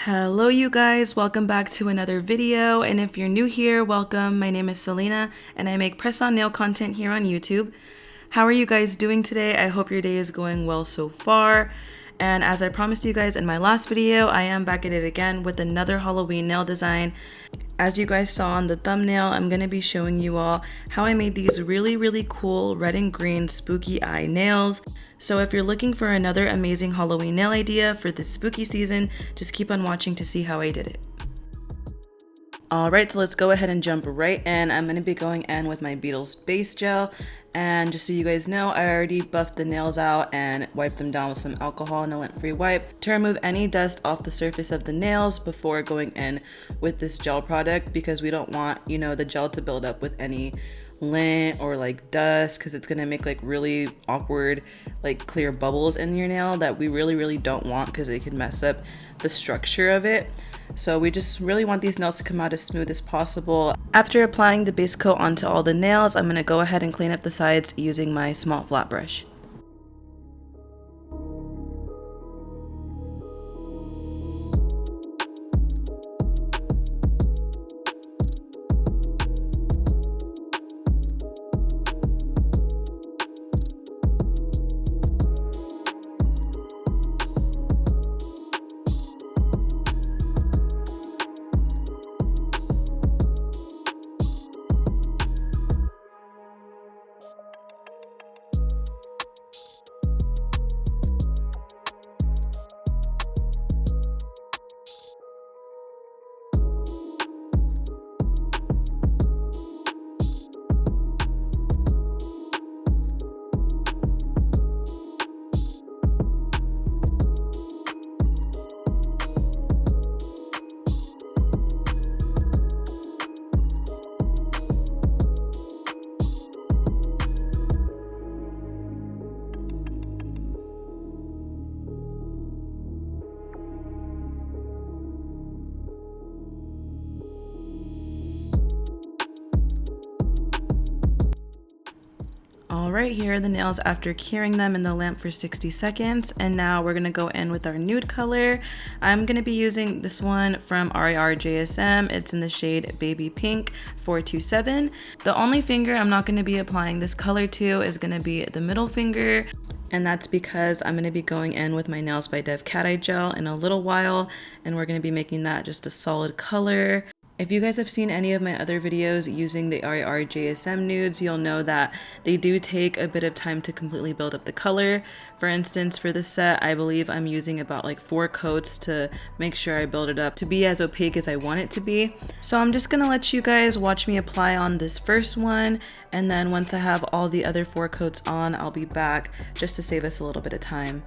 Hello you guys, welcome back to another video, and if you're new here, welcome. My name is Celinaa and I make press-on nail content here on YouTube. How are you guys doing today? I hope your day is going well so far. And as I promised you guys in my last video, I am back at it again with another Halloween nail design. As you guys saw on the thumbnail, I'm going to be showing you all how I made these really cool red and green spooky eye nails. So if you're looking for another amazing Halloween nail idea for this spooky season, just keep on watching to see how I did it. Alright, so let's go ahead and jump right in. I'm going to be going in with my Beetles Base gel. And just so you guys know, I already buffed the nails out and wiped them down with some alcohol and a lint-free wipe to remove any dust off the surface of the nails before going in with this gel product, because we don't want, the gel to build up with any lint or like dust, because it's gonna make like really awkward like clear bubbles in your nail that we really don't want, because it can mess up the structure of it. So we just really want these nails to come out as smooth as possible. After applying the base coat onto all the nails, I'm gonna go ahead and clean up the sides using my small flat brush. Alright, here are the nails after curing them in the lamp for 60 seconds, and now we're going to go in with our nude color. I'm going to be using this one from RARJSM. It's in the shade Baby Pink 427. The only finger I'm not going to be applying this color to is going to be the middle finger, and that's because I'm going to be going in with my Nails by Dev Cat Eye Gel in a little while, and we're going to be making that just a solid color. If you guys have seen any of my other videos using the RARJSM nudes, you'll know that they do take a bit of time to completely build up the color. For instance, for this set, I believe I'm using about like 4 coats to make sure I build it up to be as opaque as I want it to be. So I'm just gonna let you guys watch me apply on this first one, and then once I have all the other 4 coats on, I'll be back just to save us a little bit of time.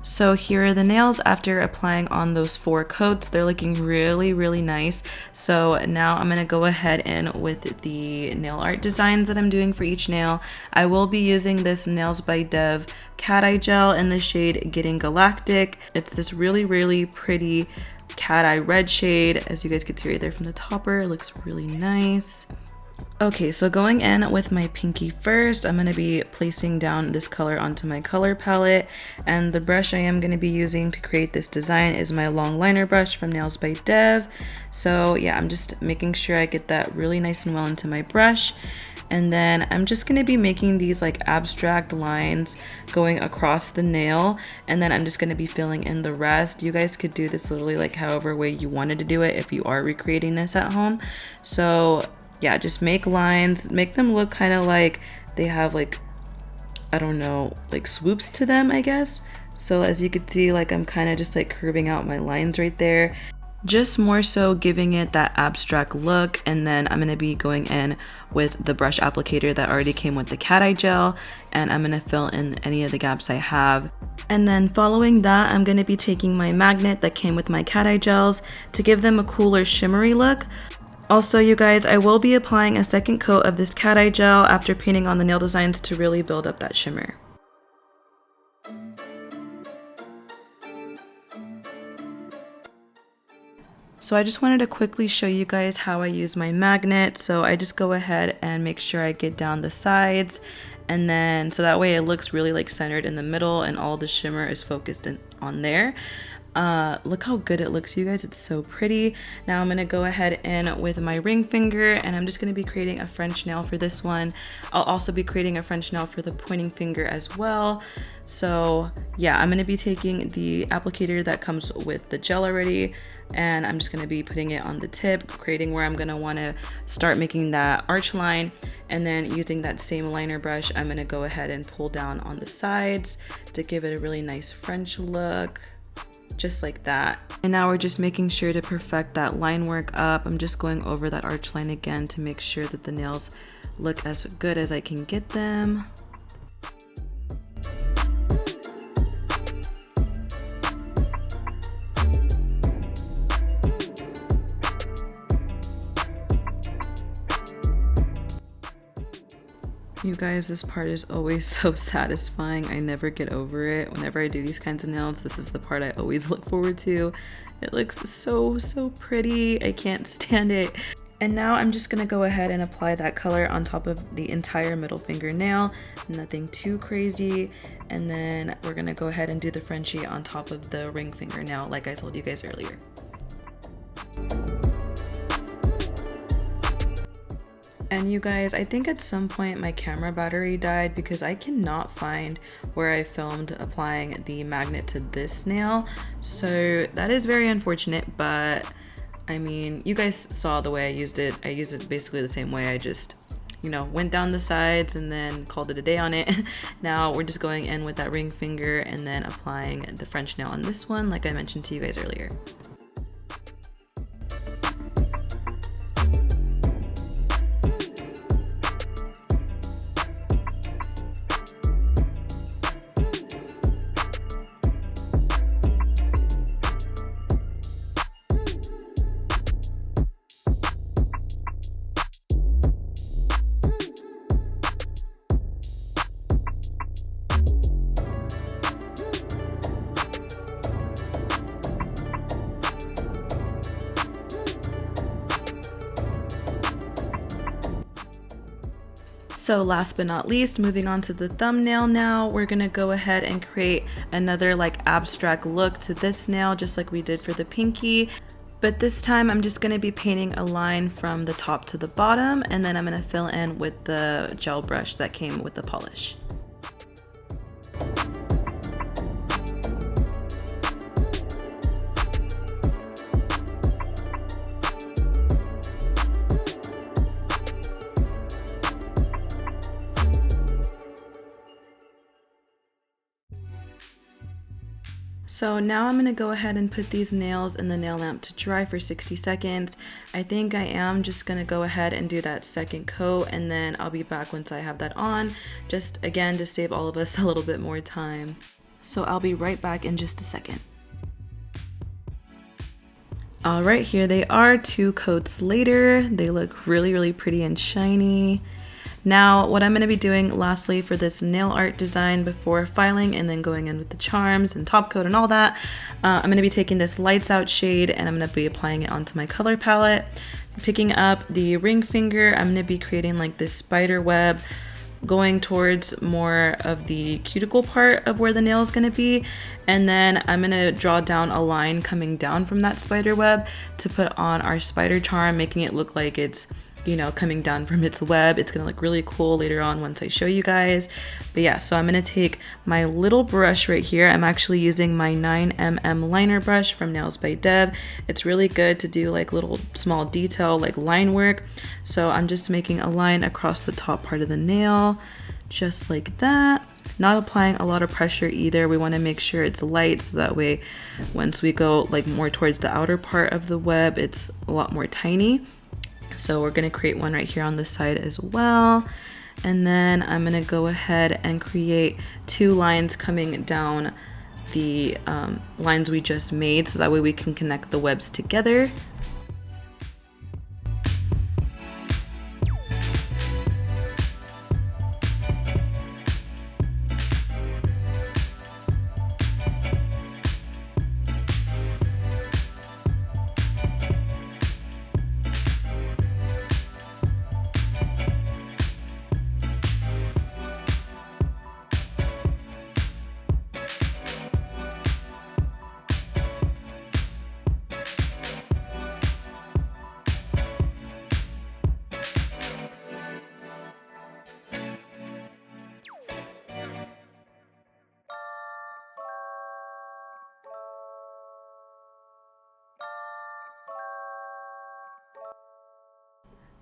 So here are the nails after applying on those 4 coats. They're looking really nice. So now I'm going to go ahead and with the nail art designs that I'm doing for each nail. I will be using this Nails by Dev Cat Eye Gel in the shade Gettin Galactic. It's this really pretty cat eye red shade. As you guys can see right there from the topper, it looks really nice. Okay, so going in with my pinky first, I'm going to be placing down this color onto my color palette, and the brush I am going to be using to create this design is my long liner brush from Nails by Dev. So yeah, I'm just making sure I get that really nice and well into my brush, and then I'm just going to be making these like abstract lines going across the nail, and then I'm just going to be filling in the rest. You guys could do this literally like however way you wanted to do it if you are recreating this at home. So yeah, just make lines, make them look kind of like they have like I don't know, like swoops to them, I guess. So as you can see, like I'm kind of just like curving out my lines right there, just more so giving it that abstract look. And then I'm going to be going in with the brush applicator that already came with the cat eye gel, and I'm going to fill in any of the gaps I have. And then following that, I'm going to be taking my magnet that came with my cat eye gels to give them a cooler shimmery look. Also, you guys, I will be applying a second coat of this cat eye gel after painting on the nail designs to really build up that shimmer. So I just wanted to quickly show you guys how I use my magnet. So I just go ahead and make sure I get down the sides, and then so that way it looks really like centered in the middle and all the shimmer is focused on there. Look how good it looks, you guys. It's so pretty. Now I'm gonna go ahead in with my ring finger, and I'm just gonna be creating a French nail for this one. I'll also be creating a French nail for the pointing finger as well. So yeah, I'm gonna be taking the applicator that comes with the gel already, and I'm just gonna be putting it on the tip, creating where I'm gonna wanna start making that arch line. And then using that same liner brush, I'm gonna go ahead and pull down on the sides to give it a really nice French look. Just like that. And now we're just making sure to perfect that line work up. I'm just going over that arch line again to make sure that the nails look as good as I can get them. You guys, this part is always so satisfying. I never get over it. Whenever I do these kinds of nails, this is the part I always look forward to. It looks so pretty. I can't stand it. And now I'm just gonna go ahead and apply that color on top of the entire middle finger nail. Nothing too crazy. And then we're gonna go ahead and do the Frenchie on top of the ring finger nail, like I told you guys earlier. And you guys, I think at some point my camera battery died because I cannot find where I filmed applying the magnet to this nail. So that is very unfortunate, but I mean, you guys saw the way I used it. I used it basically the same way. I just, you know, went down the sides and then called it a day on it. Now we're just going in with that ring finger and then applying the French nail on this one, like I mentioned to you guys earlier. So last but not least, moving on to the thumbnail now, we're gonna go ahead and create another like abstract look to this nail, just like we did for the pinky. But this time I'm just gonna be painting a line from the top to the bottom, and then I'm gonna fill in with the gel brush that came with the polish. So now I'm going to go ahead and put these nails in the nail lamp to dry for 60 seconds. I think I am just going to go ahead and do that second coat, and then I'll be back once I have that on, just again to save all of us a little bit more time. So I'll be right back in just a second. Alright, here they are 2 coats later. They look really pretty and shiny. Now, what I'm going to be doing lastly for this nail art design before filing and then going in with the charms and top coat and all that, I'm going to be taking this lights out shade and I'm going to be applying it onto my color palette. Picking up the ring finger, I'm going to be creating like this spider web going towards more of the cuticle part of where the nail is going to be, and then I'm going to draw down a line coming down from that spider web to put on our spider charm, making it look like it's, you know, coming down from its web. It's gonna look really cool later on once I show you guys. But yeah, so I'm gonna take my little brush right here. I'm actually using my 9mm liner brush from Nails by Dev. It's really good to do like little small detail like line work. So I'm just making a line across the top part of the nail, just like that. Not applying a lot of pressure either. We want to make sure it's light so that way once we go like more towards the outer part of the web, it's a lot more tiny. So we're going to create one right here on the side as well. And then I'm going to go ahead and create 2 lines coming down the lines we just made, so that way we can connect the webs together.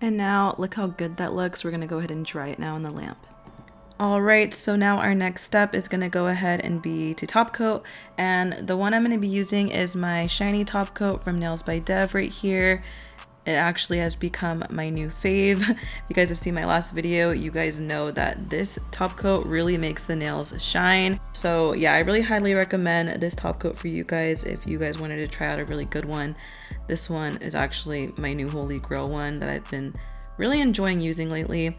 And now look how good that looks. We're gonna go ahead and dry it now in the lamp. All right, so now our next step is gonna go ahead and be to top coat. And the one I'm gonna be using is my shiny top coat from Nails by Dev right here. It actually has become my new fave. If you guys have seen my last video, you guys know that this top coat really makes the nails shine. So yeah, I really highly recommend this top coat for you guys if you guys wanted to try out a really good one. This one is actually my new holy grail one that I've been really enjoying using lately.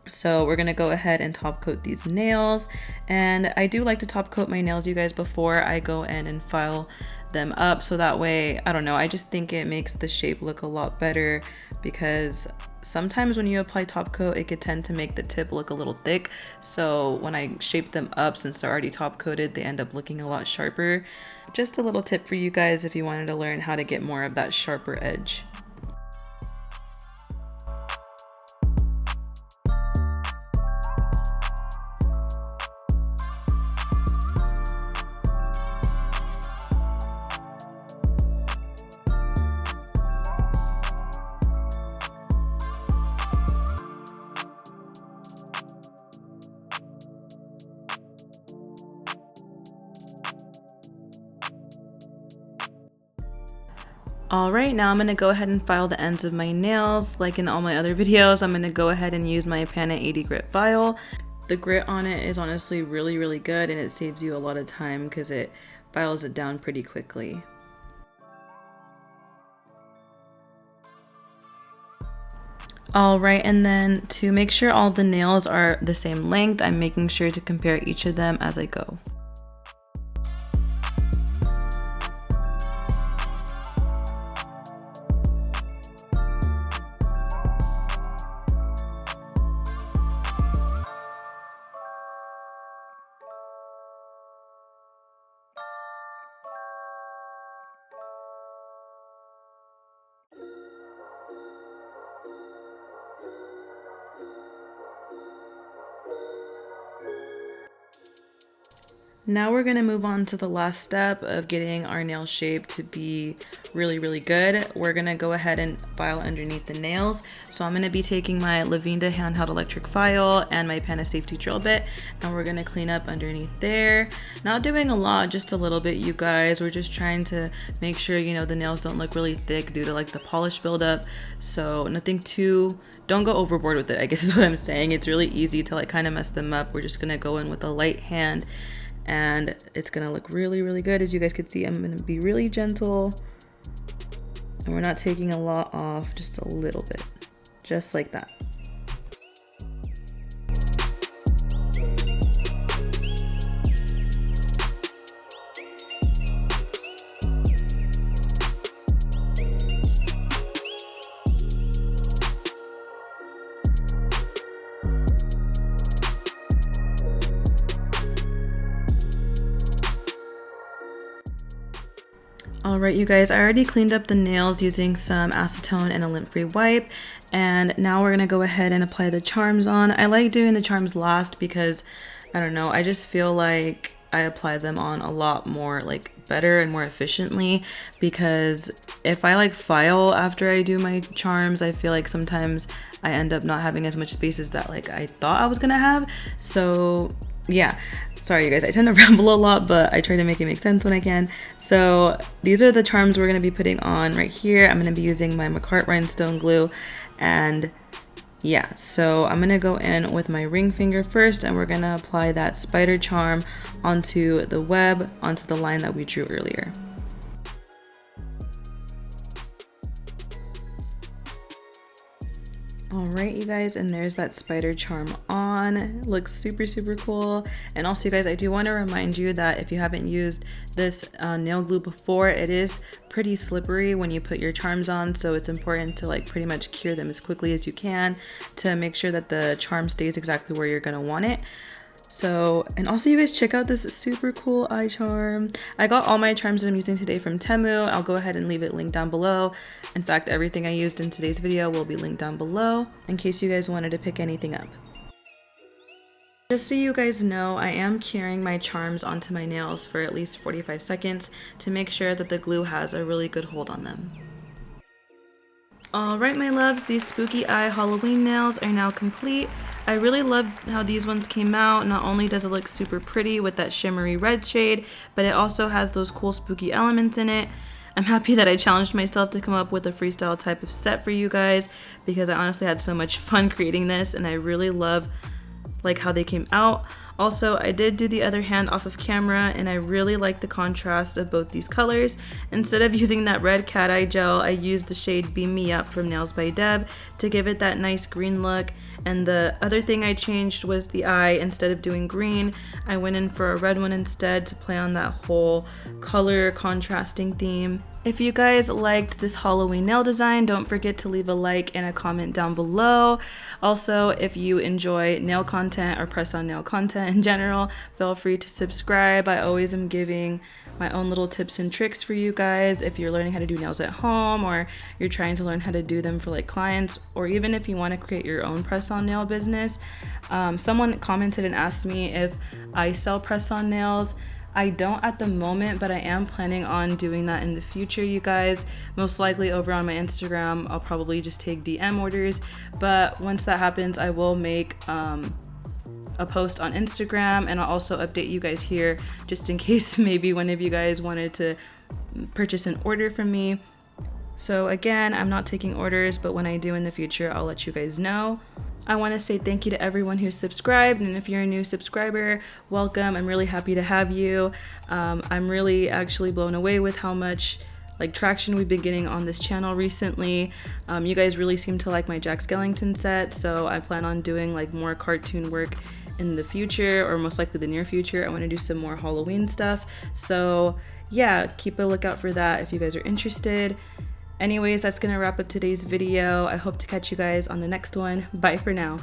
So we're gonna go ahead and top coat these nails. And I do like to top coat my nails, you guys, before I go in and file them up, so that way, I don't know, I just think it makes the shape look a lot better, because sometimes when you apply top coat, it could tend to make the tip look a little thick. So when I shape them up, since they're already top coated, they end up looking a lot sharper. Just a little tip for you guys if you wanted to learn how to get more of that sharper edge. All right, now I'm gonna go ahead and file the ends of my nails. Like in all my other videos, I'm gonna go ahead and use my Pana 80 grit file. The grit on it is honestly really, really good, and it saves you a lot of time because it files it down pretty quickly. All right, and then to make sure all the nails are the same length, I'm making sure to compare each of them as I go. Now we're gonna move on to the last step of getting our nail shape to be really, really good. We're gonna go ahead and file underneath the nails. So I'm gonna be taking my Lavinda handheld electric file and my Pana safety drill bit, and we're gonna clean up underneath there. Not doing a lot, just a little bit, you guys. We're just trying to make sure, you know, the nails don't look really thick due to like the polish buildup. So nothing too, don't go overboard with it, I guess is what I'm saying. It's really easy to like kind of mess them up. We're just gonna go in with a light hand, and it's gonna look really, really good. As you guys can see, I'm gonna be really gentle, and we're not taking a lot off, just a little bit, just like that. Alright, you guys, I already cleaned up the nails using some acetone and a lint-free wipe, and now we're gonna go ahead and apply the charms on. I like doing the charms last because, I don't know, I just feel like I apply them on a lot more like better and more efficiently, because if I like file after I do my charms, I feel like sometimes I end up not having as much space as that like I thought I was gonna have. So yeah, sorry you guys, I tend to ramble a lot, but I try to make it make sense when I can. So these are the charms we're going to be putting on right here. I'm going to be using my McCart rhinestone glue, and yeah, so I'm going to go in with my ring finger first, and we're going to apply that spider charm onto the web, onto the line that we drew earlier. Alright you guys, and there's that spider charm on. It looks super cool. And also you guys, I do want to remind you that if you haven't used this nail glue before, it is pretty slippery when you put your charms on, so it's important to like pretty much cure them as quickly as you can to make sure that the charm stays exactly where you're going to want it. So, and also you guys, check out this super cool eye charm. I got all my charms that I'm using today from Temu. I'll go ahead and leave it linked down below. In fact, everything I used in today's video will be linked down below in case you guys wanted to pick anything up. Just so you guys know, I am curing my charms onto my nails for at least 45 seconds to make sure that the glue has a really good hold on them. Alright my loves, these spooky eye Halloween nails are now complete. I really love how these ones came out. Not only does it look super pretty with that shimmery red shade, but it also has those cool spooky elements in it. I'm happy that I challenged myself to come up with a freestyle type of set for you guys, because I honestly had so much fun creating this, and I really love like how they came out. Also, I did do the other hand off of camera, and I really like the contrast of both these colors. Instead of using that red cat eye gel, I used the shade Beam Me Up from Nails by Deb to give it that nice green look. And the other thing I changed was the eye. Instead of doing green, I went in for a red one instead to play on that whole color contrasting theme. If you guys liked this Halloween nail design, don't forget to leave a like and a comment down below. Also, if you enjoy nail content or press-on nail content in general, feel free to subscribe. I always am giving my own little tips and tricks for you guys if you're learning how to do nails at home, or you're trying to learn how to do them for like clients, or even if you want to create your own press-on nail business. Someone commented and asked me if I sell press-on nails. I don't at the moment, but I am planning on doing that in the future, you guys. Most likely over on my Instagram, I'll probably just take DM orders. But once that happens, I will make a post on Instagram, and I'll also update you guys here just in case maybe one of you guys wanted to purchase an order from me. So again, I'm not taking orders, but when I do in the future, I'll let you guys know. I want to say thank you to everyone who's subscribed, and if you're a new subscriber, welcome. I'm really happy to have you. I'm really actually blown away with how much like traction we've been getting on this channel recently. You guys really seem to like my Jack Skellington set, so I plan on doing like more cartoon work in the future, or most likely the near future. I want to do some more Halloween stuff, so yeah, keep a lookout for that if you guys are interested. Anyways, that's gonna wrap up today's video. I hope to catch you guys on the next one. Bye for now.